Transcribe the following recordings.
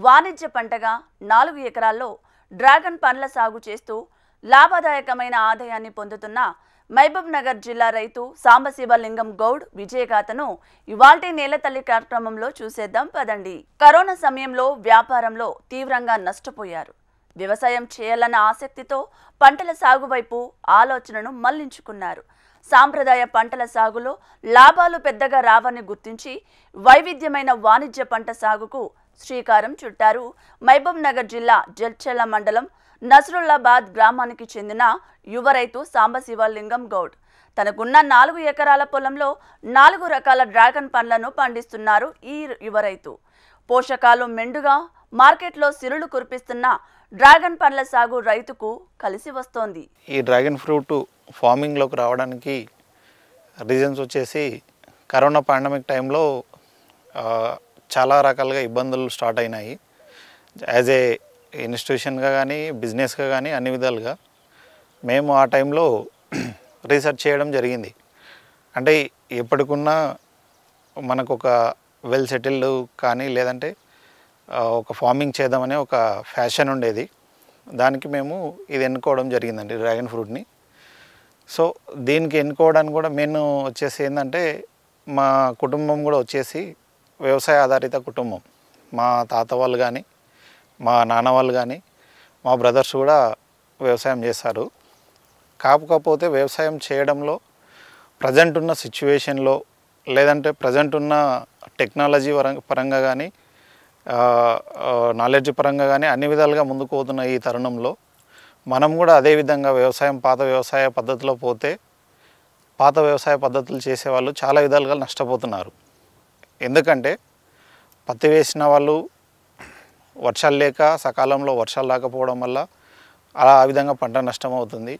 వాణిజ్య పంటగా 4 ఎకరాల్లో డ్రాగన్ పండ్ల సాగు చేస్తూ లాభదాయకమైన ఆదాయాన్ని పొందుతున్న మహబూబ్ నగర్ జిల్లా రైతు సాంబశివలింగం గౌడ్ విజయగాథను ఇవాల్టి నేలతల్లి కార్యక్రమంలో చూసేద్దాం పదండి. కరోనా సమయంలో వ్యాపారంలో తీవ్రంగా నష్టపోయారు. వ్యవసాయం చేయాలన్న ఆసక్తితో పంటల సాగు వైపు ఆలోచనను మళ్లించుకున్నారు. సాంప్రదాయ పంటల సాగులో లాభాలు పెద్దగా రావని గుర్తించి వైవిధ్యమైన వాణిజ్య పంట సాగుకు శ్రీకారం చుట్టారు. మహబూబ్ నగర్ జిల్లా జడ్చర్ల మండలం నస్రుల్లాబాద్ గ్రామానికి చెందిన యువ రైతు సాంబశివలింగం గౌడ్ తనకున్న 4 ఎకరాల పొలంలో 4 రకాల డ్రాగన్ పండ్లను పండిస్తున్నారు. ఈ యువ రైతు పోషకాలు మెండుగా మార్కెట్లో సిరులు కురిపిస్తున్న డ్రాగన్ పండ్ల సాగు రైతుకు కలిసి వస్తోంది. ఈ డ్రాగన్ ఫ్రూట్ ఫార్మింగ్లోకి రావడానికి రీజన్స్ వచ్చేసి కరోనా పాండమిక్ టైంలో చాలా రకాలుగా ఇబ్బందులు స్టార్ట్ అయినాయి. యాజ్ ఏ ఇన్స్టిట్యూషన్గా కానీ బిజినెస్గా కానీ అన్ని విధాలుగా మేము ఆ టైంలో రీసెర్చ్ చేయడం జరిగింది. అంటే ఎప్పటికున్నా మనకు ఒక వెల్ సెటిల్డ్ కానీ లేదంటే ఒక ఫార్మింగ్ చేద్దామనే ఒక ఫ్యాషన్ ఉండేది. దానికి మేము ఇది ఎన్నుకోవడం జరిగిందండి డ్రాగన్ ఫ్రూట్ని. సో దీనికి ఎన్నుకోవడానికి కూడా మెయిన్ వచ్చేసి ఏంటంటే మా కుటుంబం కూడా వచ్చేసి వ్యవసాయ ఆధారిత కుటుంబం. మా తాత వాళ్ళు కానీ మా నాన్న వాళ్ళు కానీ మా బ్రదర్స్ కూడా వ్యవసాయం చేస్తారు. కాకపోతే వ్యవసాయం చేయడంలో ప్రజెంట్ ఉన్న సిచ్యువేషన్లో లేదంటే ప్రజెంట్ ఉన్న టెక్నాలజీ పరంగా కానీ నాలెడ్జ్ పరంగా కానీ అన్ని విధాలుగా ముందుకు పోతున్న ఈ తరుణంలో మనం కూడా అదేవిధంగా పాత వ్యవసాయ పద్ధతిలో పోతే పాత వ్యవసాయ పద్ధతులు చేసేవాళ్ళు చాలా విధాలుగా నష్టపోతున్నారు. ఎందుకంటే పత్తి వేసిన వాళ్ళు వర్షాలు లేక సకాలంలో వర్షాలు రాకపోవడం వల్ల ఆ విధంగా పంట నష్టం అవుతుంది.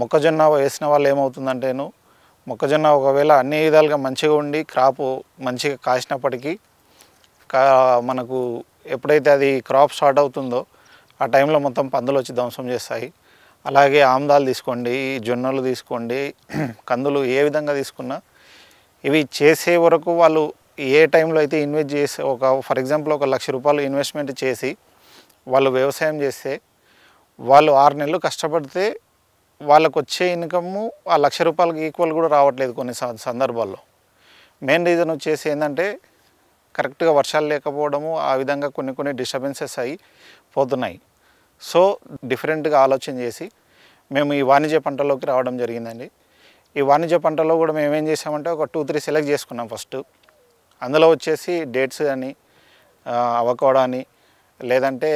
మొక్కజొన్న వేసిన వాళ్ళు ఏమవుతుందంటేను మొక్కజొన్న ఒకవేళ అన్ని విధాలుగా మంచిగా ఉండి క్రాప్ మంచిగా కాసినప్పటికీ మనకు ఎప్పుడైతే అది క్రాప్ స్టార్ట్ అవుతుందో ఆ టైంలో మొత్తం పందులు వచ్చి ధ్వంసం చేస్తాయి. అలాగే ఆమ్దాలు తీసుకోండి, జొన్నలు తీసుకోండి, కందులు ఏ విధంగా తీసుకున్నా ఇవి చేసే వరకు వాళ్ళు ఏ టైంలో అయితే ఇన్వెస్ట్ చేసి ఫర్ ఎగ్జాంపుల్ 1 లక్ష రూపాయలు ఇన్వెస్ట్మెంట్ చేసి వాళ్ళు వ్యవసాయం చేస్తే వాళ్ళు 6 నెలలు కష్టపడితే వాళ్ళకు వచ్చే ఇన్కమ్ ఆ 1 లక్ష రూపాయలకి ఈక్వల్ కూడా రావట్లేదు కొన్ని సందర్భాల్లో. మెయిన్ రీజన్ వచ్చేసి ఏంటంటే కరెక్ట్గా వర్షాలు లేకపోవడము, ఆ విధంగా కొన్ని డిస్టర్బెన్సెస్ అయ్యి పోతున్నాయి. సో డిఫరెంట్గా ఆలోచన చేసి మేము ఈ వాణిజ్య పంటలోకి రావడం జరిగిందండి. ఈ వాణిజ్య పంటలో కూడా మేము ఏం చేసామంటే ఒక 2-3 సెలెక్ట్ చేసుకున్నాం ఫస్ట్. అందులో వచ్చేసి డేట్స్ అని, అవకాడో అని, లేదంటే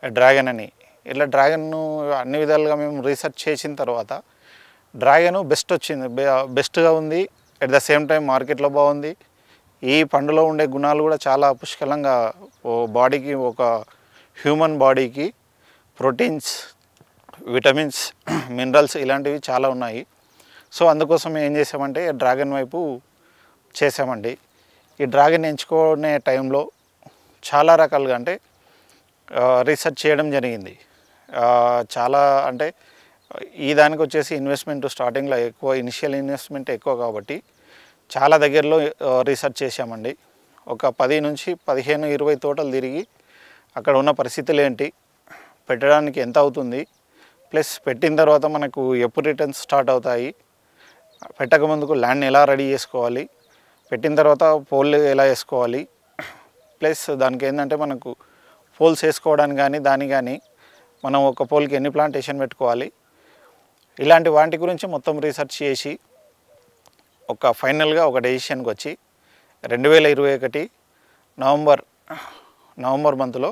డ్రాగన్ అని, ఇట్లా డ్రాగన్ను అన్ని విధాలుగా మేము రీసెర్చ్ చేసిన తర్వాత డ్రాగన్ బెస్ట్గా ఉంది. అట్ ద సేమ్ టైం మార్కెట్లో బాగుంది. ఈ పండులో ఉండే గుణాలు కూడా చాలా పుష్కలంగా బాడీకి, ఒక హ్యూమన్ బాడీకి ప్రోటీన్స్, విటమిన్స్, మినరల్స్ ఇలాంటివి చాలా ఉన్నాయి. సో అందుకోసం ఏం చేసామంటే డ్రాగన్ వైపు చేసామండి. ఈ డ్రాగన్ ఎంచుకునే టైంలో చాలా రకాలుగా అంటే రీసెర్చ్ చేయడం జరిగింది. చాలా అంటే ఈ దానికి వచ్చేసి ఇన్వెస్ట్మెంట్ స్టార్టింగ్లో ఎక్కువ, ఇనిషియల్ ఇన్వెస్ట్మెంట్ ఎక్కువ కాబట్టి చాలా దగ్గరలో రీసెర్చ్ చేసామండి. ఒక 10 నుంచి 15-20 తోటలు తిరిగి అక్కడ ఉన్న పరిస్థితులు ఏంటి, పెట్టడానికి ఎంత అవుతుంది, ప్లస్ పెట్టిన తర్వాత మనకు ఎప్పుడు రిటర్న్స్ స్టార్ట్ అవుతాయి, పెట్టక ముందుకు ల్యాండ్ని ఎలా రెడీ చేసుకోవాలి, పెట్టిన తర్వాత పోల్లు ఎలా వేసుకోవాలి, ప్లస్ దానికి ఏంటంటే మనకు పోల్స్ వేసుకోవడానికి కానీ దాని కానీ మనం ఒక పోల్కి ఎన్ని ప్లాంటేషన్ పెట్టుకోవాలి, ఇలాంటి వాటి గురించి మొత్తం రీసెర్చ్ చేసి ఒక ఫైనల్గా ఒక డెసిషన్కి వచ్చి 2021 నవంబర్ మంత్లో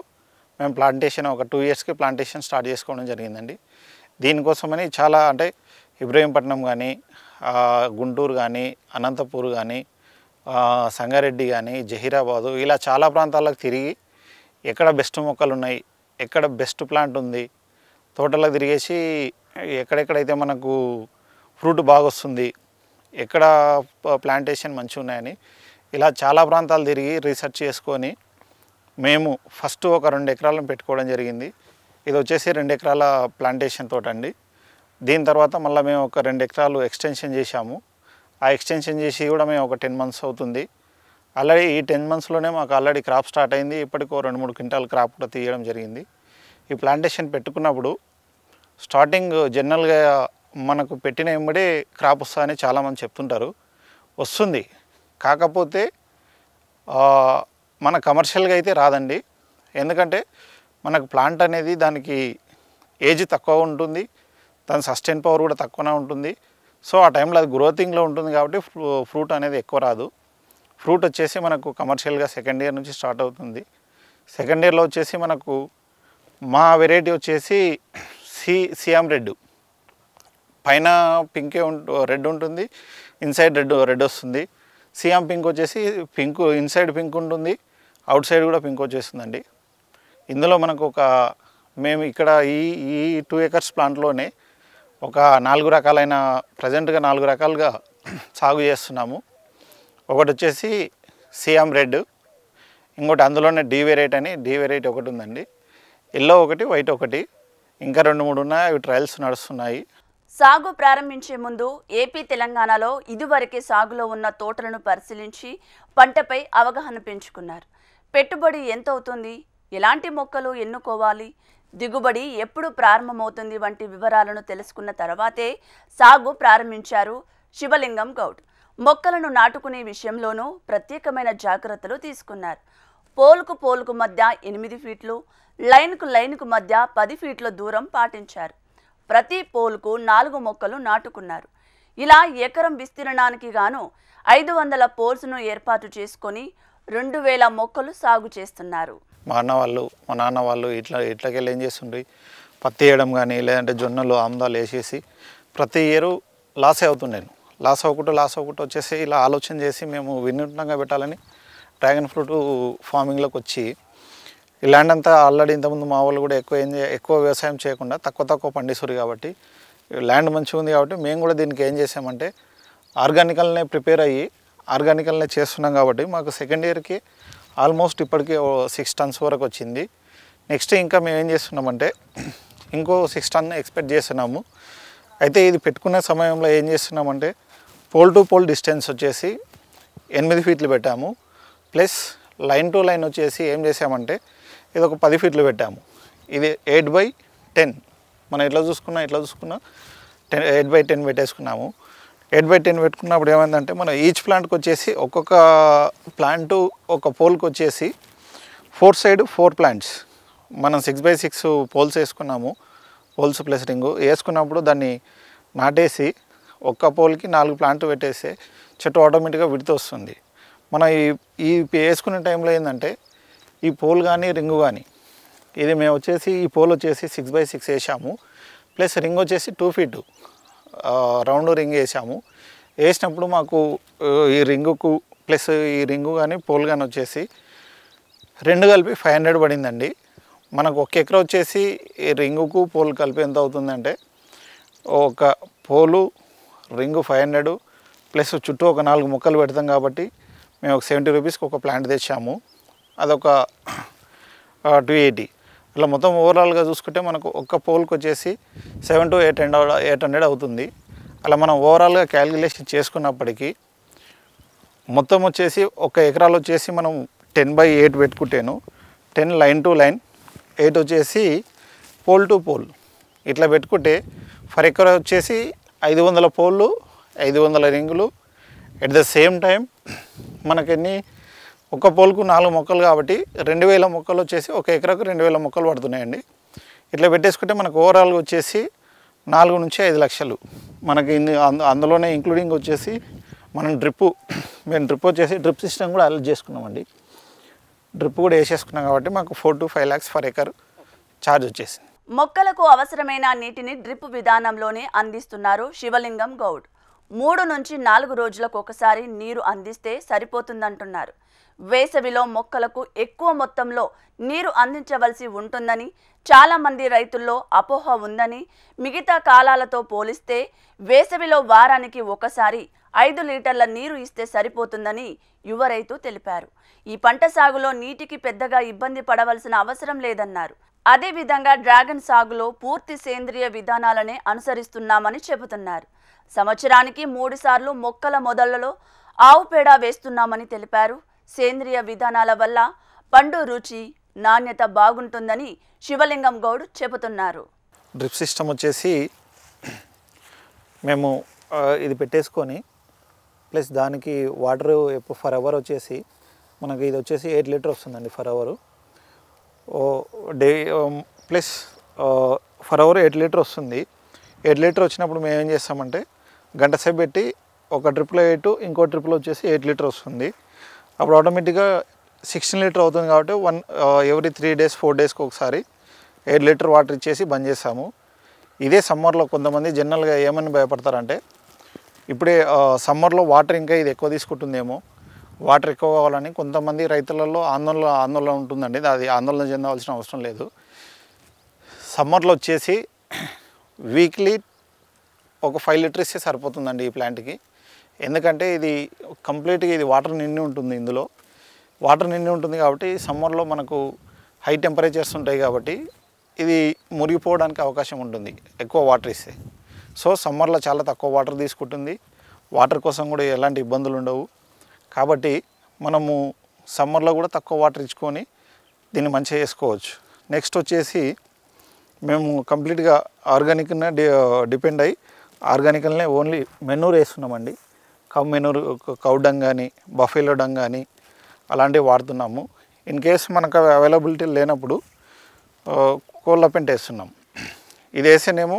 మేము ప్లాంటేషన్ ఒక 2 ఇయర్స్కి ప్లాంటేషన్ స్టార్ట్ చేసుకోవడం జరిగిందండి. దీనికోసమని చాలా అంటే ఇబ్రహీంపట్నం కానీ, గుంటూరు కానీ, అనంతపూర్ కానీ, సంగారెడ్డి కానీ, జహీరాబాదు ఇలా చాలా ప్రాంతాలకు తిరిగి ఎక్కడ బెస్ట్ మొక్కలు ఉన్నాయి, ఎక్కడ బెస్ట్ ప్లాంట్ ఉంది, తోటలో తిరిగేసి ఎక్కడెక్కడైతే మనకు ఫ్రూట్ బాగా వస్తుంది, ఎక్కడ ప్లాంటేషన్ మంచిగా ఉన్నాయని ఇలా చాలా ప్రాంతాలు తిరిగి రీసెర్చ్ చేసుకొని మేము ఫస్ట్ ఒక 2 ఎకరాలను పెట్టుకోవడం జరిగింది. ఇది వచ్చేసి 2 ఎకరాల ప్లాంటేషన్ తోట అండి. దీని తర్వాత మళ్ళీ మేము ఒక 2 ఎకరాలు ఎక్స్టెన్షన్ చేశాము. ఆ ఎక్స్టెన్షన్ చేసి కూడా మేము ఒక 10 మంత్స్ అవుతుంది. ఆల్రెడీ ఈ 10 మంత్స్లోనే మాకు ఆల్రెడీ క్రాప్ స్టార్ట్ అయింది. ఇప్పటికో 2-3 క్వింటాల్ క్రాప్ కూడా తీయడం జరిగింది. ఈ ప్లాంటేషన్ పెట్టుకున్నప్పుడు స్టార్టింగ్ జనరల్గా మనకు పెట్టిన వెంబడే క్రాప్ వస్తుందని చాలామంది చెప్తుంటారు. వస్తుంది, కాకపోతే మన కమర్షియల్గా అయితే రాదండి. ఎందుకంటే మనకు ప్లాంట్ అనేది దానికి ఏజ్ తక్కువ ఉంటుంది, దాని సస్టైన్ పవర్ కూడా తక్కువనే ఉంటుంది. సో ఆ టైంలో అది గ్రోతింగ్లో ఉంటుంది కాబట్టి ఫ్రూట్ అనేది ఎక్కువ రాదు. ఫ్రూట్ వచ్చేసి మనకు కమర్షియల్గా సెకండ్ ఇయర్ నుంచి స్టార్ట్ అవుతుంది. సెకండ్ ఇయర్లో వచ్చేసి మనకు మా వెరైటీ వచ్చేసి సియామ్ రెడ్, పైన పింకే రెడ్ ఉంటుంది, ఇన్సైడ్ రెడ్ వస్తుంది. సియామ్ పింక్ వచ్చేసి పింక్ ఇన్సైడ్ పింక్ ఉంటుంది, అవుట్ సైడ్ కూడా పింక్ వచ్చేస్తుందండి. ఇందులో మనకు మేము ఇక్కడ ఈ 2 acres ప్లాంట్లోనే ఒక 4 రకాలైన ప్రజెంట్గా 4 రకాలుగా సాగు చేస్తున్నాము. ఒకటి వచ్చేసి సియామ్ రెడ్, ఇంకోటి అందులోనే డి వెరైటీ ఒకటి ఉందండి, ఎల్లో ఒకటి, వైట్ ఒకటి, ఇంకా 2-3 ఉన్నాయి. అవి ట్రయల్స్ నడుస్తున్నాయి. సాగు ప్రారంభించే ముందు ఏపీ తెలంగాణలో ఇదివరకే సాగులో ఉన్న తోటలను పరిశీలించి పంటపై అవగాహన పెంచుకున్నారు. పెట్టుబడి ఎంత అవుతుంది, ఎలాంటి మొక్కలు ఎన్నుకోవాలి, దిగుబడి ఎప్పుడు ప్రారంభమవుతుంది వంటి వివరాలను తెలుసుకున్న తర్వాతే సాగు ప్రారంభించారు శివలింగం గౌడ్. మొక్కలను నాటుకునే విషయంలోనూ ప్రత్యేకమైన జాగ్రత్తలు తీసుకున్నారు. పోలుకు మధ్య 8 ఫీట్లు, లైన్కు మధ్య 10 ఫీట్ల దూరం పాటించారు. ప్రతి పోల్కు 4 మొక్కలు నాటుకున్నారు. ఇలా ఎకరం విస్తీర్ణానికి గాను 500 పోల్స్ను ఏర్పాటు చేసుకొని 2000 మొక్కలు సాగు చేస్తున్నారు. మా నాన్న వాళ్ళు ఇట్లకెళ్ళి ఏం చేస్తుండ్రి, పత్తి వేయడం కానీ లేదంటే జొన్నలు ఆముదాలు వేసేసి ప్రతి ఇయర్ లాస్ అవుతుండేను. లాస్ అవ్వకుండా వచ్చేసి ఇలా ఆలోచన చేసి మేము వినూత్నంగా పెట్టాలని డ్రాగన్ ఫ్రూట్ ఫార్మింగ్లోకి వచ్చి ఈ ల్యాండ్ అంతా ఆల్రెడీ ఇంతకుముందు మా వాళ్ళు కూడా ఎక్కువ వ్యవసాయం చేయకుండా తక్కువ పండిస్తారు కాబట్టి ల్యాండ్ మంచిగా ఉంది కాబట్టి మేము కూడా దీనికి ఏం చేసామంటే ఆర్గానికల్నే ప్రిపేర్ అయ్యి ఆర్గానికల్నే చేస్తున్నాం కాబట్టి మాకు సెకండ్ ఇయర్కి ఆల్మోస్ట్ ఇప్పటికీ 6 tons వరకు వచ్చింది. నెక్స్ట్ ఇంకా మేము ఏం చేస్తున్నామంటే ఇంకో 6 tons ఎక్స్పెక్ట్ చేస్తున్నాము. అయితే ఇది పెట్టుకునే సమయంలో ఏం చేస్తున్నామంటే పోల్ టు పోల్ డిస్టెన్స్ వచ్చేసి 8 ఫీట్లు పెట్టాము. ప్లస్ లైన్ టు లైన్ వచ్చేసి ఏం చేసామంటే ఇది ఒక 10 ఫీట్లు పెట్టాము. ఇది 8/10 మనం ఎట్లా చూసుకున్నా 8/10 పెట్టేసుకున్నాము. 8/10 పెట్టుకున్నప్పుడు ఏమైందంటే మనం ఈచ్ ప్లాంట్కి వచ్చేసి ఒక్కొక్క ప్లాంట్ ఒక పోల్కి వచ్చేసి 4 side 4 plants మనం 6/6 పోల్స్ వేసుకున్నాము. పోల్స్ ప్లస్ రింగు వేసుకున్నప్పుడు దాన్ని నాటేసి ఒక్క పోల్కి 4 ప్లాంట్ పెట్టేస్తే చెట్టు ఆటోమేటిక్గా విడితే వస్తుంది. మనం ఈ వేసుకునే టైంలో ఏంటంటే ఈ పోల్ కానీ రింగు కానీ ఇది మేము వచ్చేసి ఈ పోల్ వచ్చేసి 6/6 వేసాము. ప్లస్ రింగ్ వచ్చేసి 2 feet రౌండ్ రింగ్ వేసాము. వేసినప్పుడు మాకు ఈ రింగుకు ప్లస్ ఈ రింగు కానీ పోల్ కానీ వచ్చేసి 2 కలిపి 500 పడిందండి. మనకు 1 ఎకరా వచ్చేసి ఈ రింగుకు పోల్ కలిపి ఎంత అవుతుందంటే ఒక పోలు రింగు 500 ప్లస్ చుట్టూ ఒక 4 మొక్కలు పెడతాం కాబట్టి మేము ఒక 70 రూపీస్కి ఒక ప్లాంట్ తెచ్చాము. అదొక 280. ఇట్లా మొత్తం ఓవరాల్గా చూసుకుంటే మనకు ఒక్క పోల్కి వచ్చేసి 700 to 800 అవుతుంది. అలా మనం ఓవరాల్గా క్యాలిక్యులేషన్ చేసుకున్నప్పటికీ మొత్తం వచ్చేసి ఒక ఎకరాలు వచ్చేసి మనం 10/8 పెట్టుకుంటేను 10 లైన్ టు లైన్, 8 వచ్చేసి పోల్ టు పోల్ ఇట్లా పెట్టుకుంటే ఫర్ ఎకరా వచ్చేసి 500 పోళ్ళు 500 రింగులు. ఎట్ ద సేమ్ టైం మనకెన్ని ఒక పోల్కు 4 మొక్కలు కాబట్టి 2000 మొక్కలు వచ్చేసి ఒక ఎకరాకు 2000 మొక్కలు పడుతున్నాయండి. ఇట్లా పెట్టేసుకుంటే మనకు ఓవరాల్గా వచ్చేసి 4 నుంచి 5 లక్షలు మనకి అందులోనే ఇంక్లూడింగ్ వచ్చేసి మనం మేము డ్రిప్ వచ్చేసి డ్రిప్ సిస్టమ్ కూడా అలర్ట్ చేసుకున్నామండి. డ్రిప్ కూడా వేసేసుకున్నాం కాబట్టి మాకు 4 to 5 lakhs for acre charge వచ్చేసింది. మొక్కలకు అవసరమైన నీటిని డ్రిప్ విధానంలోనే అందిస్తున్నారు శివలింగం గౌడ్. 3 నుంచి 4 రోజులకు ఒకసారి నీరు అందిస్తే సరిపోతుందంటున్నారు. వేసవిలో మొక్కలకు ఎక్కువ మొత్తంలో నీరు అందించవలసి ఉంటుందని చాలామంది రైతుల్లో అపోహ ఉందని, మిగతా కాలాలతో పోలిస్తే వేసవిలో వారానికి ఒకసారి 5 లీటర్ల నీరు ఇస్తే సరిపోతుందని యువ రైతు తెలిపారు. ఈ పంట సాగులో నీటికి పెద్దగా ఇబ్బంది పడవలసిన అవసరం లేదన్నారు. అదేవిధంగా డ్రాగన్ సాగులో పూర్తి సేంద్రియ విధానాలనే అనుసరిస్తున్నామని చెబుతున్నారు. సంవత్సరానికి 3 సార్లు మొక్కల మొదళ్లలో ఆవు పేడ వేస్తున్నామని తెలిపారు. సేంద్రియ విధానాల వల్ల పండు రుచి నాణ్యత బాగుంటుందని శివలింగం గౌడ్ చెబుతున్నారు. డ్రిప్ సిస్టమ్ వచ్చేసి మేము ఇది పెట్టేసుకొని ప్లస్ దానికి వాటర్ ఫర్ అవర్ వచ్చేసి మనకి ఇది వచ్చేసి 8 లీటర్ వస్తుందండి for hour. Day plus for hour 8 litre వస్తుంది. 8 లీటర్ వచ్చినప్పుడు మేము ఏం చేస్తామంటే గంట సేపు పెట్టి ఒక ట్రిప్లో 8 ఇంకో ట్రిప్లో వచ్చేసి 8 లీటర్ వస్తుంది. అప్పుడు ఆటోమేటిక్గా 16 లీటర్ అవుతుంది కాబట్టి ఎవ్రీ 3 డేస్ 4 డేస్కి ఒకసారి 8 లీటర్ వాటర్ ఇచ్చేసి బంద్ చేస్తాము. ఇదే సమ్మర్లో కొంతమంది జనరల్గా ఏమని భయపడతారంటే ఇప్పుడే సమ్మర్లో వాటర్ ఇంకా ఇది ఎక్కువ తీసుకుంటుందేమో, వాటర్ ఎక్కువ కావాలని కొంతమంది రైతులలో ఆందోళన ఉంటుందండి. అది ఆందోళన చెందవలసిన అవసరం లేదు. సమ్మర్లో వచ్చేసి వీక్లీ ఒక 5 లీటర్ ఇస్తే సరిపోతుందండి ఈ ప్లాంట్కి. ఎందుకంటే ఇది కంప్లీట్గా ఇది వాటర్ నిండి ఉంటుంది. ఇందులో వాటర్ నిండి ఉంటుంది కాబట్టి సమ్మర్లో మనకు హై టెంపరేచర్స్ ఉంటాయి కాబట్టి ఇది మురిగిపోవడానికి అవకాశం ఉంటుంది ఎక్కువ వాటర్ ఇస్తే. సో సమ్మర్లో చాలా తక్కువ వాటర్ తీసుకుంటుంది. వాటర్ కోసం కూడా ఎలాంటి ఇబ్బందులు ఉండవు. కాబట్టి మనము సమ్మర్లో కూడా తక్కువ వాటర్ ఇచ్చుకొని దీన్ని మంచిగా చేసుకోవచ్చు. నెక్స్ట్ వచ్చేసి మేము కంప్లీట్గా ఆర్గానిక్నే డిపెండ్ అయ్యి ఆర్గానికల్నే ఓన్లీ మెనూర్ వేస్తున్నామండి. మెనూర్ కౌ డంగ్ కానీ బఫెలో డంగ్ కానీ అలాంటివి వాడుతున్నాము. ఇన్ కేస్ మనకు అవైలబిలిటీ లేనప్పుడు కోళ్ళ పెంట వేస్తున్నాం. ఇది వేస్తేనేమో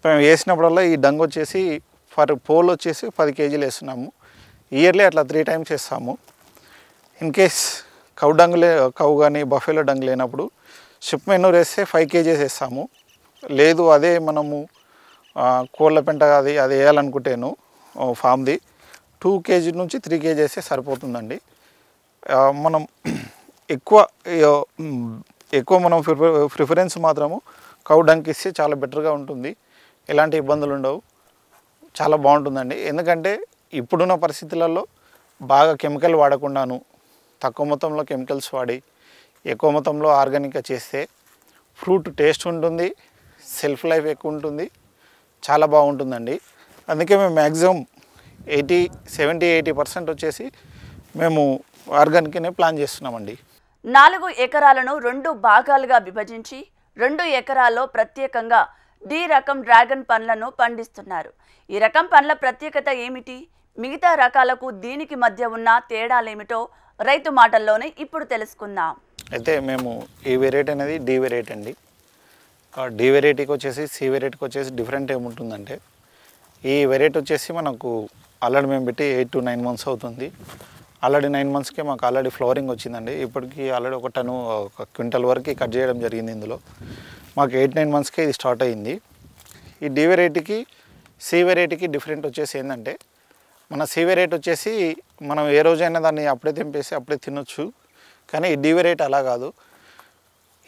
మేము వేసినప్పుడల్లా ఈ డంగ్ వచ్చేసి ఫర్ పోల్ వచ్చేసి 10 కేజీలు వేస్తున్నాము. ఇయర్లీ అట్లా 3 టైమ్స్ వేస్తాము. ఇన్ కేస్ కౌ కానీ బఫెలో డంగ్ లేనప్పుడు షిప్ మెనూర్ వేస్తే 5 కేజీస్ వేస్తాము. లేదు అదే మనము కోళ్ళ పెంట అది వేయాలనుకుంటేను ఫామ్ది 2 కేజీ నుంచి 3 కేజీ వేస్తే సరిపోతుందండి. మనం ఎక్కువ మనం ప్రిఫరెన్స్ మాత్రము కౌ డంగ్ ఇస్తే చాలా బెటర్గా ఉంటుంది. ఎలాంటి ఇబ్బందులు ఉండవు, చాలా బాగుంటుందండి. ఎందుకంటే ఇప్పుడున్న పరిస్థితులలో బాగా కెమికల్ వాడకుండాను తక్కువ మొత్తంలో కెమికల్స్ వాడి ఎక్కువ మొత్తంలో ఆర్గానిక్గా చేస్తే ఫ్రూట్ టేస్ట్ ఉంటుంది, సెల్ఫ్ లైఫ్ ఎక్కువ ఉంటుంది, చాలా బాగుంటుందండి. అందుకే మేము మ్యాక్సిమం 70-80% వచ్చేసి మేము ఆర్గానిక్నే ప్లాన్ చేస్తున్నామండి. 4 ఎకరాలను 2 భాగాలుగా విభజించి 2 ఎకరాల్లో ప్రత్యేకంగా డి రకం డ్రాగన్ పండ్లను పండిస్తున్నారు. ఈ రకం పండ్ల ప్రత్యేకత ఏమిటి, మిగతా రకాలకు దీనికి మధ్య ఉన్న తేడాలేమిటో రైతు మాటల్లోనే ఇప్పుడు తెలుసుకుందాం. అయితే మేము ఈ వెరైటీ అనేది డి వెరైటీ అండి. డి వెరైటీకి వచ్చేసి సి వెరైటీకి వచ్చేసి డిఫరెంట్ ఏముంటుందంటే ఈ వెరైటీ వచ్చేసి మనకు ఆల్రెడీ మేము పెట్టి 8 to 9 months అవుతుంది. ఆల్రెడీ 9 monthsకే మాకు ఆల్రెడీ ఫ్లవరింగ్ వచ్చిందండి. ఇప్పటికి ఆల్రెడీ ఒక క్వింటల్ వరకు కట్ చేయడం జరిగింది. ఇందులో మాకు 8-9 monthsకే ఇది స్టార్ట్ అయ్యింది. ఈ డి వెరైటీకి సి వెరైటీకి డిఫరెంట్ వచ్చేసి ఏంటంటే మన సి వెరైటీ వచ్చేసి మనం ఏ రోజైనా దాన్ని అప్పుడే తెంపేసి అప్పుడే తినొచ్చు. కానీ ఈ డి వెరైటీ అలా కాదు.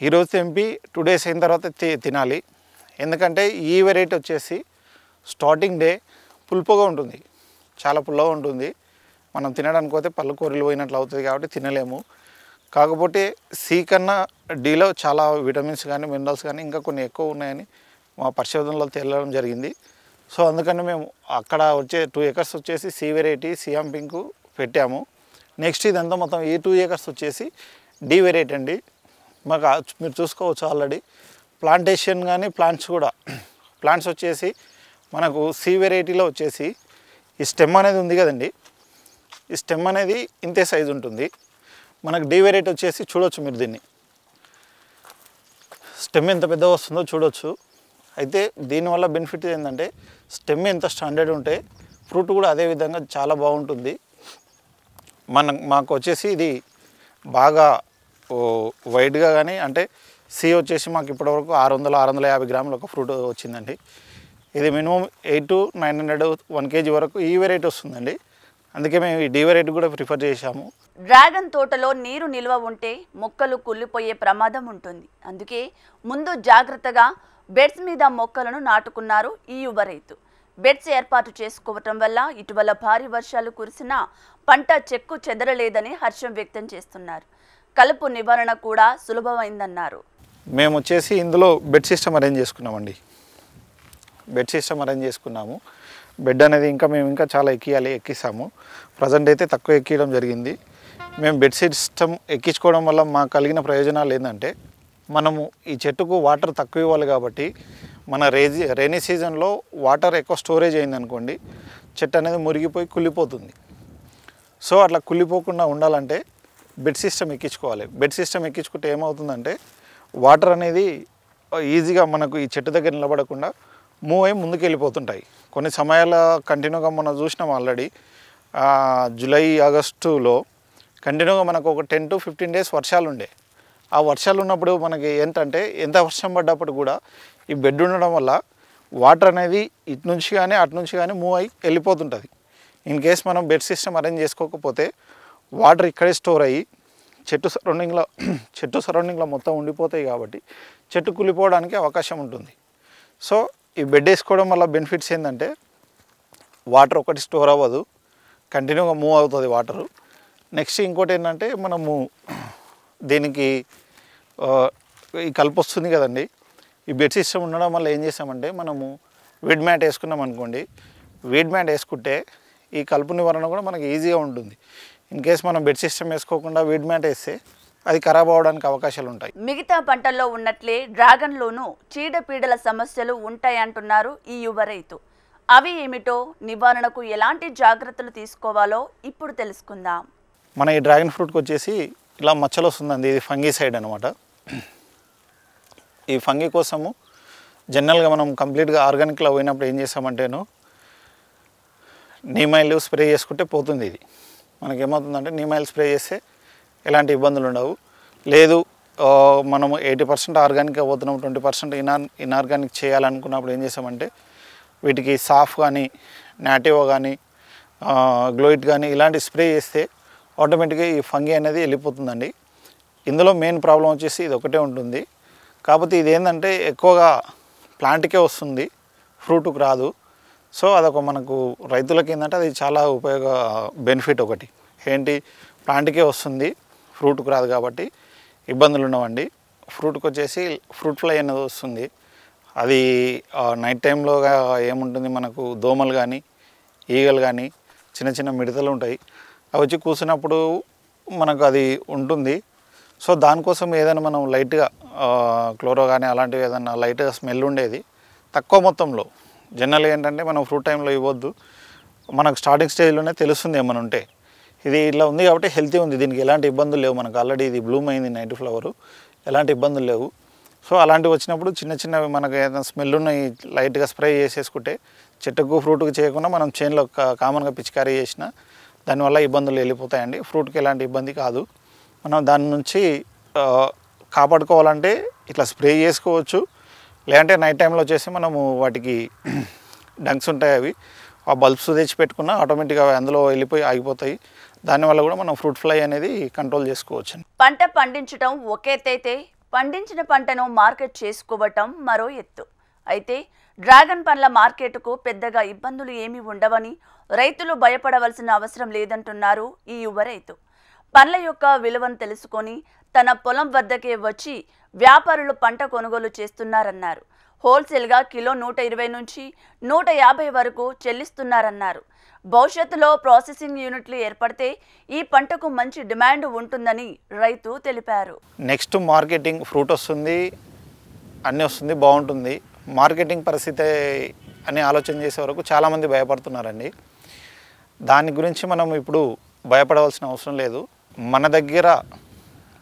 ఈరోజు తెంపి 2 days అయిన తర్వాత తినాలి. ఎందుకంటే ఈ వెరైటీ వచ్చేసి స్టార్టింగ్ డే పులుపుగా ఉంటుంది, చాలా పుల్లగా ఉంటుంది. మనం తినడానికి పోతే పళ్ళు కూరలు పోయినట్లు అవుతుంది కాబట్టి తినలేము. కాకపోతే సి కన్నా డీలో చాలా విటమిన్స్ కానీ మినరల్స్ కానీ ఇంకా కొన్ని ఎక్కువ ఉన్నాయని మా పరిశోధనలో తేలడం జరిగింది. సో అందుకని మేము అక్కడ వచ్చే 2 acres వచ్చేసి సి వెరైటీ సియాం పింక్ పెట్టాము. నెక్స్ట్ ఇదంతా మొత్తం ఈ 2 acres వచ్చేసి డి వెరైటీ అండి. మాకు మీరు చూసుకోవచ్చు ఆల్రెడీ ప్లాంటేషన్ కానీ ప్లాంట్స్ వచ్చేసి మనకు సి వెరైటీలో వచ్చేసి ఈ స్టెమ్ అనేది ఉంది కదండి, ఈ స్టెమ్ అనేది ఇంతే సైజు ఉంటుంది. మనకు డి వెరైటీ వచ్చేసి చూడొచ్చు మీరు దీన్ని, స్టెమ్ ఎంత పెద్దగా వస్తుందో చూడొచ్చు. అయితే దీనివల్ల బెనిఫిట్ ఏంటంటే స్టెమ్ ఎంత స్టాండర్డ్ ఉంటే ఫ్రూట్ కూడా అదే విధంగా చాలా బాగుంటుంది. మాకు వచ్చేసి ఇది బాగా వైడ్గా కానీ అంటే సి వచ్చేసి మాకు ఇప్పటివరకు 600-650 గ్రాముల ఒక ఫ్రూట్ వచ్చిందండి. ఇది మినిమం 8 to 900 1 kg వరకు ఈ వెరైటీ వస్తుందండి. అందుకే మేము ఈ డి వెరైటీ కూడా ప్రిఫర్ చేశాము. డ్రాగన్ తోటలో నీరు నిల్వ ఉంటే మొక్కలు కుళ్ళిపోయే ప్రమాదం ఉంటుంది. అందుకే ముందు జాగ్రత్తగా బెడ్స్ మీద మొక్కలను నాటుకున్నారు ఈ యువ రైతు. బెడ్స్ ఏర్పాటు చేసుకోవటం వల్ల ఇటీవల భారీ వర్షాలు కురిసినా పంట చెక్కు చెదరలేదని హర్షం వ్యక్తం చేస్తున్నారు. కలుపు నివారణ కూడా సులభమైందన్నారు. మేము వచ్చేసి ఇందులో బెడ్ సిస్టమ్ అరేంజ్ చేసుకున్నామండి. బెడ్ అనేది మేము ఇంకా చాలా ఎక్కిస్తాము. ప్రజెంట్ అయితే తక్కువ ఎక్కియడం జరిగింది. మేము బెడ్ సిస్టమ్ ఎక్కించుకోవడం వల్ల మాకు కలిగిన ప్రయోజనాలు ఏంటంటే, మనము ఈ చెట్టుకు వాటర్ తక్కువ ఇవ్వాలి కాబట్టి మన రైనీ సీజన్లో వాటర్ ఎక్కువ స్టోరేజ్ అయిందనుకోండి, చెట్టు అనేది మురిగిపోయి కుళ్ళిపోతుంది. సో అట్లా కుళ్ళిపోకుండా ఉండాలంటే బెడ్ సిస్టమ్ ఎక్కించుకోవాలి. బెడ్ సిస్టమ్ ఎక్కించుకుంటే ఏమవుతుందంటే వాటర్ అనేది ఈజీగా మనకు ఈ చెట్టు దగ్గర నిలబడకుండా మూవ్ అయ్యి ముందుకు వెళ్ళిపోతుంటాయి. కొన్ని సమయాల కంటిన్యూగా మనం చూసినాం ఆల్రెడీ. జూలై ఆగస్టులో కంటిన్యూగా మనకు ఒక 10 to 15 days వర్షాలు ఉండే. ఆ వర్షాలు ఉన్నప్పుడు మనకి ఏంటంటే ఎంత వర్షం పడ్డప్పుడు కూడా ఈ బెడ్ ఉండడం వల్ల వాటర్ అనేది ఇటు నుంచి కానీ అటు నుంచి కానీ మూవ్ అయ్యి వెళ్ళిపోతుంటుంది. ఇన్ కేస్ మనం బెడ్ సిస్టమ్ అరేంజ్ చేసుకోకపోతే వాటర్ ఇక్కడే స్టోర్ అయ్యి చెట్టు సరౌండింగ్లో మొత్తం ఉండిపోతాయి కాబట్టి చెట్టు కూలిపోవడానికి అవకాశం ఉంటుంది. సో ఈ బెడ్ వేసుకోవడం వల్ల బెనిఫిట్స్ ఏంటంటే వాటర్ ఒకటి స్టోర్ అవ్వదు, కంటిన్యూగా మూవ్ అవుతుంది వాటరు. నెక్స్ట్ ఇంకోటి ఏంటంటే మనము దీనికి ఈ కలుపు వస్తుంది కదండి. ఈ బెడ్ సిస్టమ్ ఉండడం వల్ల ఏం చేస్తామంటే మనము వీడ్ మ్యాట్ వేసుకున్నాం అనుకోండి, వీడ్ మ్యాట్ వేసుకుంటే ఈ కలుపు నివారణ కూడా మనకి ఈజీగా ఉంటుంది. ఇన్ కేస్ మనం బెడ్ సిస్టమ్ వేసుకోకుండా వీడ్ మ్యాట్ వేస్తే అది ఖరాబ్ అవడానికి అవకాశాలు ఉంటాయి. మిగతా పంటల్లో ఉన్నట్లే డ్రాగన్లోనూ చీడపీడల సమస్యలు ఉంటాయంటున్నారు ఈ యువ రైతు. అవి ఏమిటో, నివారణకు ఎలాంటి జాగ్రత్తలు తీసుకోవాలో ఇప్పుడు తెలుసుకుందాం. మన ఈ డ్రాగన్ ఫ్రూట్కి వచ్చేసి ఇలా మచ్చలు వస్తుందండి. ఇది ఫంగీ సైడ్ అనమాట. ఈ ఫంగీ కోసము జనరల్గా మనం కంప్లీట్గా ఆర్గానిక్లో పోయినప్పుడు ఏం చేస్తామంటేను నీమాయిల్ స్ప్రే చేసుకుంటే పోతుంది. ఇది మనకేమవుతుందంటే నీమాయిల్ స్ప్రే చేస్తే ఎలాంటి ఇబ్బందులు ఉండవు. లేదు మనము 80% ఆర్గానిక్గా పోతున్నాం, 20% ఇన్ఆర్గానిక్ చేయాలనుకున్నప్పుడు ఏం చేస్తామంటే వీటికి సాఫ్ కానీ నాటివో కానీ గ్లోయిట్ కానీ ఇలాంటి స్ప్రే చేస్తే ఆటోమేటిక్గా ఈ ఫంగీ అనేది వెళ్ళిపోతుందండి. ఇందులో మెయిన్ ప్రాబ్లం వచ్చేసి ఇది ఒకటే ఉంటుంది. కాకపోతే ఇది ఏంటంటే ఎక్కువగా ప్లాంట్కే వస్తుంది, ఫ్రూట్కి రాదు. సో అదొక మనకు రైతులకి ఏంటంటే అది చాలా బెనిఫిట్ ఒకటి ఏంటి, ప్లాంట్కే వస్తుంది, ఫ్రూట్కి రాదు కాబట్టి ఇబ్బందులు ఉండవండి. ఫ్రూట్కి వచ్చేసి ఫ్రూట్ ఫ్లై అనేది వస్తుంది. అది నైట్ టైంలో ఏముంటుంది, మనకు దోమలు కానీ ఈగలు కానీ చిన్న చిన్న మిడతలు ఉంటాయి, అవి వచ్చి కూర్చున్నప్పుడు మనకు అది ఉంటుంది. సో దానికోసం ఏదైనా మనం లైట్గా క్లోరో కానీ అలాంటివి ఏదైనా లైట్గా స్మెల్ ఉండేది తక్కువ మొత్తంలో, జనరల్గా ఏంటంటే మనం ఫ్రూట్ టైంలో ఇవ్వద్దు. మనకు స్టార్టింగ్ స్టేజ్లోనే తెలుస్తుంది ఏమైనా ఉంటే. ఇది ఇట్లా ఉంది కాబట్టి హెల్తీ ఉంది, దీనికి ఎలాంటి ఇబ్బందులు లేవు. మనకు ఆల్రెడీ ఇది బ్లూమ్ అయింది, నైట్ ఫ్లవరు, ఎలాంటి ఇబ్బందులు లేవు. సో అలాంటివి వచ్చినప్పుడు చిన్న చిన్నవి మనకు ఏదైనా స్మెల్ ఉన్నాయి లైట్గా స్ప్రే చేసేసుకుంటే చెట్టుకు ఫ్రూట్కి చేయకుండా మనం చేనులో కామన్గా పిచికారీ చేసిన దానివల్ల ఇబ్బందులు వెళ్ళిపోతాయండి. ఫ్రూట్కి ఎలాంటి ఇబ్బంది కాదు. మనం దాని నుంచి కాపాడుకోవాలంటే ఇట్లా స్ప్రే చేసుకోవచ్చు. లేదంటే నైట్ టైంలో వచ్చేసి మనము వాటికి డంక్స్ ఉంటాయి, అవి ఆ బల్బ్స్ తెచ్చి పెట్టుకున్నా ఆటోమేటిక్గా అందులో వెళ్ళిపోయి ఆగిపోతాయి. దానివల్ల కూడా మనం ఫ్రూట్ ఫ్లై అనేది కంట్రోల్ చేసుకోవచ్చు. పంట పండించడం ఒక ఎత్తైతే పండించిన పంటను మార్కెట్ చేసుకోవటం మరో ఎత్తు. అయితే డ్రాగన్ పండ్ల మార్కెట్కు పెద్దగా ఇబ్బందులు ఏమీ ఉండవని, రైతులు భయపడవలసిన అవసరం లేదంటున్నారు ఈ యువ రైతు. పండ్ల యొక్క విలువను తెలుసుకొని తన పొలం వద్దకే వచ్చి వ్యాపారులు పంట కొనుగోలు చేస్తున్నారన్నారు. హోల్సేల్గా కిలో 120 నుంచి 150 వరకు చెల్లిస్తున్నారన్నారు. భవిష్యత్తులో ప్రాసెసింగ్ యూనిట్లు ఏర్పడితే ఈ పంటకు మంచి డిమాండ్ ఉంటుందని రైతు తెలిపారు. నెక్స్ట్ మార్కెటింగ్, ఫ్రూట్ వస్తుంది, అన్నీ వస్తుంది, బాగుంటుంది. మార్కెటింగ్ పరిస్థితి అని ఆలోచన చేసే వరకు చాలామంది భయపడుతున్నారండి. దాని గురించి మనం ఇప్పుడు భయపడవలసిన అవసరం లేదు. మన దగ్గర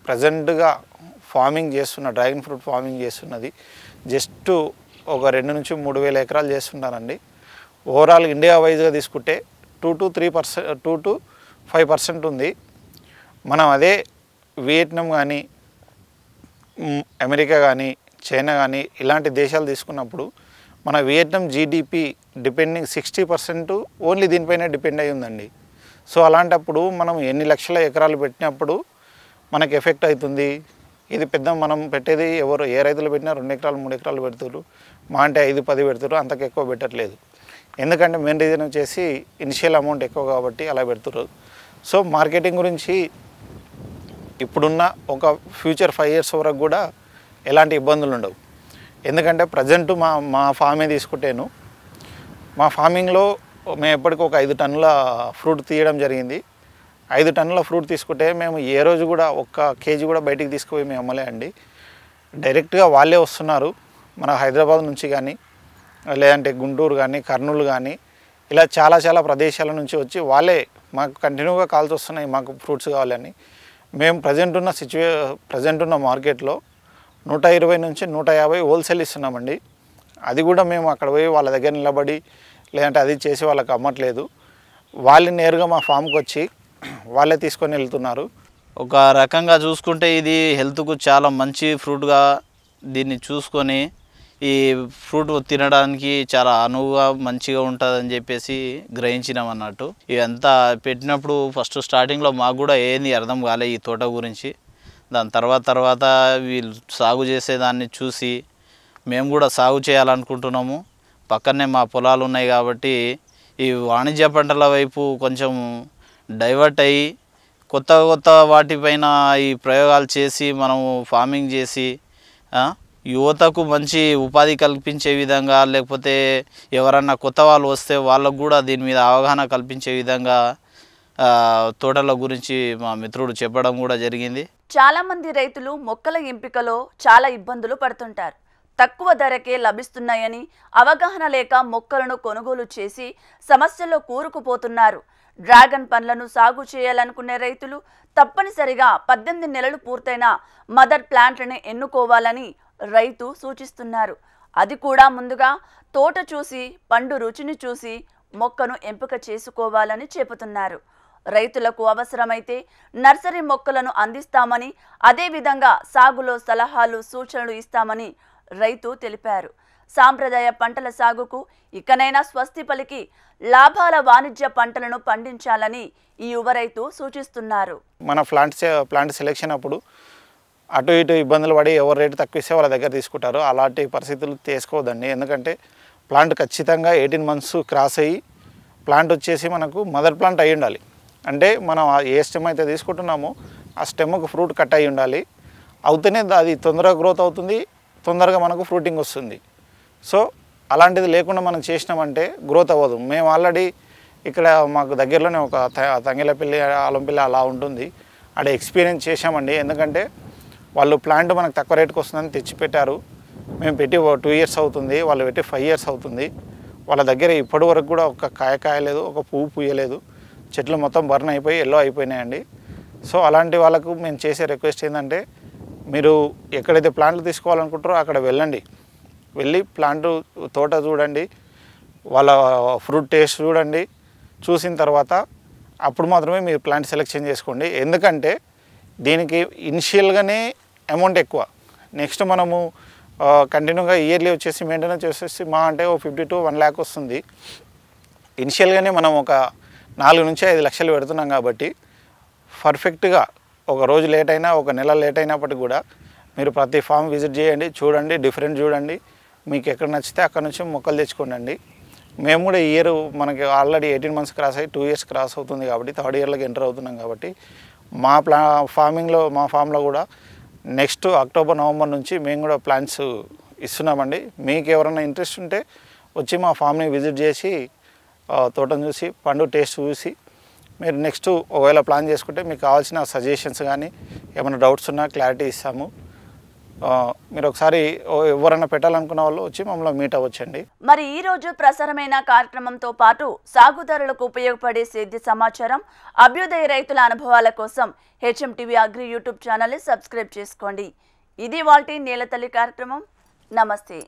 ప్రజెంట్గా ఫార్మింగ్ చేస్తున్న డ్రాగన్ ఫ్రూట్ ఫార్మింగ్ చేస్తున్నది జస్ట్ ఒక 2 నుంచి 3 వేల ఎకరాలు చేస్తున్నారండి. ఓవరాల్ ఇండియా వైజ్గా తీసుకుంటే 2 to 5% ఉంది. మనం అదే వియట్నాం కానీ అమెరికా కానీ చైనా కానీ ఇలాంటి దేశాలు తీసుకున్నప్పుడు మన వియట్నాం జీడిపి డిపెండింగ్ 60% ఓన్లీ దీనిపైనే డిపెండ్ అయి ఉందండి. సో అలాంటప్పుడు మనం ఎన్ని లక్షల ఎకరాలు పెట్టినప్పుడు మనకు ఎఫెక్ట్ అవుతుంది. ఇది పెద్ద మనం పెట్టేది ఏ రైతులు పెట్టినా 2 ఎకరాలు 3 ఎకరాలు పెడుతున్నారు, మా అంటే 5-10 పెడుతున్నారు, అంతకు ఎక్కువ పెట్టట్లేదు. ఎందుకంటే మెయిన్ రీజన్ వచ్చేసి ఇనిషియల్ అమౌంట్ ఎక్కువ కాబట్టి అలా పెడుతున్నారు. సో మార్కెటింగ్ గురించి ఇప్పుడున్న ఒక ఫ్యూచర్ 5 years వరకు కూడా ఎలాంటి ఇబ్బందులు ఉండవు. ఎందుకంటే ప్రజెంట్ మా ఫామే తీసుకుంటేను, మా ఫార్మింగ్లో మేము ఎప్పటికీ ఒక 5 టన్నుల ఫ్రూట్ తీయడం జరిగింది. 5 టన్నుల ఫ్రూట్ తీసుకుంటే మేము ఏ రోజు కూడా ఒక్క కేజీ కూడా బయటికి తీసుకుపోయి మేము అమ్మలే అండి. డైరెక్ట్గా వాళ్ళే వస్తున్నారు మన హైదరాబాద్ నుంచి కానీ లేదంటే గుంటూరు కానీ కర్నూలు కానీ ఇలా చాలా చాలా ప్రదేశాల నుంచి వచ్చి వాళ్ళే మాకు కంటిన్యూగా కాల్స్ వస్తున్నాయి మాకు ఫ్రూట్స్ కావాలని. మేము ప్రజెంట్ ఉన్న మార్కెట్లో 120 నుంచి 150 హోల్సేల్ ఇస్తున్నామండి. అది కూడా మేము అక్కడ పోయి వాళ్ళ దగ్గర నిలబడి లేదంటే అది చేసి వాళ్ళకి అమ్మట్లేదు. వాళ్ళు నేరుగా మా ఫామ్కి వచ్చి వాళ్ళే తీసుకొని వెళ్తున్నారు. ఒక రకంగా చూసుకుంటే ఇది హెల్త్కు చాలా మంచి ఫ్రూట్గా దీన్ని చూసుకొని ఈ ఫ్రూట్ తినడానికి చాలా అనువుగా మంచిగా ఉంటుందని చెప్పేసి గ్రహించినాం అన్నట్టు. ఇదంతా పెట్టినప్పుడు ఫస్ట్ స్టార్టింగ్లో మాకు కూడా ఏంది అర్థం కాలే ఈ తోట గురించి. దాని తర్వాత వీళ్ళు సాగు చేసేదాన్ని చూసి మేము కూడా సాగు చేయాలనుకుంటున్నాము. పక్కనే మా పొలాలు ఉన్నాయి కాబట్టి ఈ వాణిజ్య పంటల వైపు కొంచెం డైవర్ట్ అయ్యి కొత్త వాటిపైన ఈ ప్రయోగాలు చేసి మనము ఫార్మింగ్ చేసి యువతకు మంచి ఉపాధి కల్పించే విధంగా లేకపోతే ఎవరన్నా కొత్త వాళ్ళు వస్తే వాళ్ళకు కూడా దీని మీద అవగాహన కల్పించే విధంగా తోటల గురించి మా మిత్రుడు చెప్పడం కూడా జరిగింది. చాలామంది రైతులు మొక్కల ఎంపికలో చాలా ఇబ్బందులు పడుతుంటారు. తక్కువ ధరకే లభిస్తున్నాయని అవగాహన లేక మొక్కలను కొనుగోలు చేసి సమస్యల్లో కూరుకుపోతున్నారు. డ్రాగన్ పండ్లను సాగు చేయాలనుకునే రైతులు తప్పనిసరిగా 18 నెలలు పూర్తయిన మదర్ ప్లాంట్లను ఎన్నుకోవాలని రైతు సూచిస్తున్నారు. అది కూడా ముందుగా తోట చూసి పండు రుచిని చూసి మొక్కను ఎంపిక చేసుకోవాలని చెబుతున్నారు. రైతులకు అవసరమైతే నర్సరీ మొక్కలను అందిస్తామని, అదేవిధంగా సాగులో సలహాలు సూచనలు ఇస్తామని రైతు తెలిపారు. సాంప్రదాయ పంటల సాగుకు ఇకనైనా స్వస్తి పలికి లాభాల వాణిజ్య పంటలను పండించాలని ఈ యువ రైతు సూచిస్తున్నారు. మన ప్లాంట్ సెలెక్షన్ అప్పుడు అటు ఇటు ఇబ్బందులు పడి ఎవరు రేటు తక్కువ ఇస్తే వాళ్ళ దగ్గర తీసుకుంటారు. అలాంటి పరిస్థితులు తీసుకోవద్దండి. ఎందుకంటే ప్లాంట్ ఖచ్చితంగా 18 months క్రాస్ అయ్యి ప్లాంట్ వచ్చేసి మనకు మదర్ ప్లాంట్ అయి ఉండాలి. అంటే మనం ఏ స్టెమ్ అయితే తీసుకుంటున్నామో ఆ స్టెమ్కు ఫ్రూట్ కట్ అయి ఉండాలి. అవుతేనే అది తొందరగా గ్రోత్ అవుతుంది, తొందరగా మనకు ఫ్రూటింగ్ వస్తుంది. సో అలాంటిది లేకుండా మనం చేసినామంటే గ్రోత్ అవ్వదు. మేము ఆల్రెడీ ఇక్కడ మాకు దగ్గరలోనే ఒక తంగెలపల్లి ఆలంపల్లి అలా ఉంటుంది, అక్కడ ఎక్స్పీరియన్స్ చేసామండి. ఎందుకంటే వాళ్ళు ప్లాంట్ మనకు తక్కువ రేటుకి వస్తుందని తెచ్చిపెట్టారు. మేము పెట్టి 2 years అవుతుంది, వాళ్ళు పెట్టి 5 years అవుతుంది. వాళ్ళ దగ్గర ఇప్పటి వరకు కూడా ఒక కాయలేదు, ఒక పువ్వు పూయలేదు. చెట్లు మొత్తం బర్న్ అయిపోయి ఎల్లో అయిపోయినాయండి. సో అలాంటి వాళ్ళకు మేము చేసే రిక్వెస్ట్ ఏంటంటే, మీరు ఎక్కడైతే ప్లాంట్లు తీసుకోవాలనుకుంటారో అక్కడ వెళ్ళి ప్లాంట్ తోట చూడండి, వాళ్ళ ఫ్రూట్ టేస్ట్ చూడండి. చూసిన తర్వాత అప్పుడు మాత్రమే మీరు ప్లాంట్ సెలెక్షన్ చేసుకోండి. ఎందుకంటే దీనికి ఇనిషియల్గానే అమౌంట్ ఎక్కువ. నెక్స్ట్ మనము కంటిన్యూగా ఇయర్లీ వచ్చేసి మెయింటెనెన్స్ వచ్చేసి మా అంటే 50 to 1 lakh వస్తుంది. ఇనిషియల్గానే మనం ఒక 4 నుంచి 5 లక్షలు పెడుతున్నాం కాబట్టి పర్ఫెక్ట్గా ఒక రోజు లేట్ అయినా ఒక నెల లేట్ అయినప్పటికీ కూడా మీరు ప్రతి ఫామ్ విజిట్ చేయండి, చూడండి, డిఫరెంట్ చూడండి. మీకు ఎక్కడ నచ్చితే అక్కడ నుంచి మొక్కలు తెచ్చుకోండి. మేము కూడా ఈ ఇయర్ మనకి ఆల్రెడీ 18 months క్రాస్ అయ్యి 2 years క్రాస్ అవుతుంది కాబట్టి 3rd yearలోకి ఎంటర్ అవుతున్నాం కాబట్టి మా ఫామ్లో కూడా నెక్స్ట్ అక్టోబర్ నవంబర్ నుంచి మేము కూడా ప్లాంట్స్ ఇస్తున్నామండి. మీకు ఎవరైనా ఇంట్రెస్ట్ ఉంటే వచ్చి మా ఫామ్ని విజిట్ చేసి తోటను చూసి పండు టేస్ట్ చూసి మీరు నెక్స్ట్ ఒకవేళ ప్లాన్ చేసుకుంటే మీకు కావాల్సిన సజెషన్స్ కానీ ఏమైనా డౌట్స్ ఉన్నా క్లారిటీ ఇస్తాము. మీరు ఒకసారి ఎవరైనా పెట్టాలనుకున్న వాళ్ళు వచ్చి మమ్మల్ని మీట్ అవ్వచ్చండి. మరి ఈ రోజు ప్రసారమైన కార్యక్రమంతో పాటు సాగుదారులకు ఉపయోగపడే సేద్య సమాచారం, అభ్యుదయ రైతుల అనుభవాల కోసం హెచ్ఎంటీవీ అగ్రి యూట్యూబ్ ఛానల్ని సబ్స్క్రైబ్ చేసుకోండి. ఇది వాల్టి నేలతల్లి కార్యక్రమం. నమస్తే.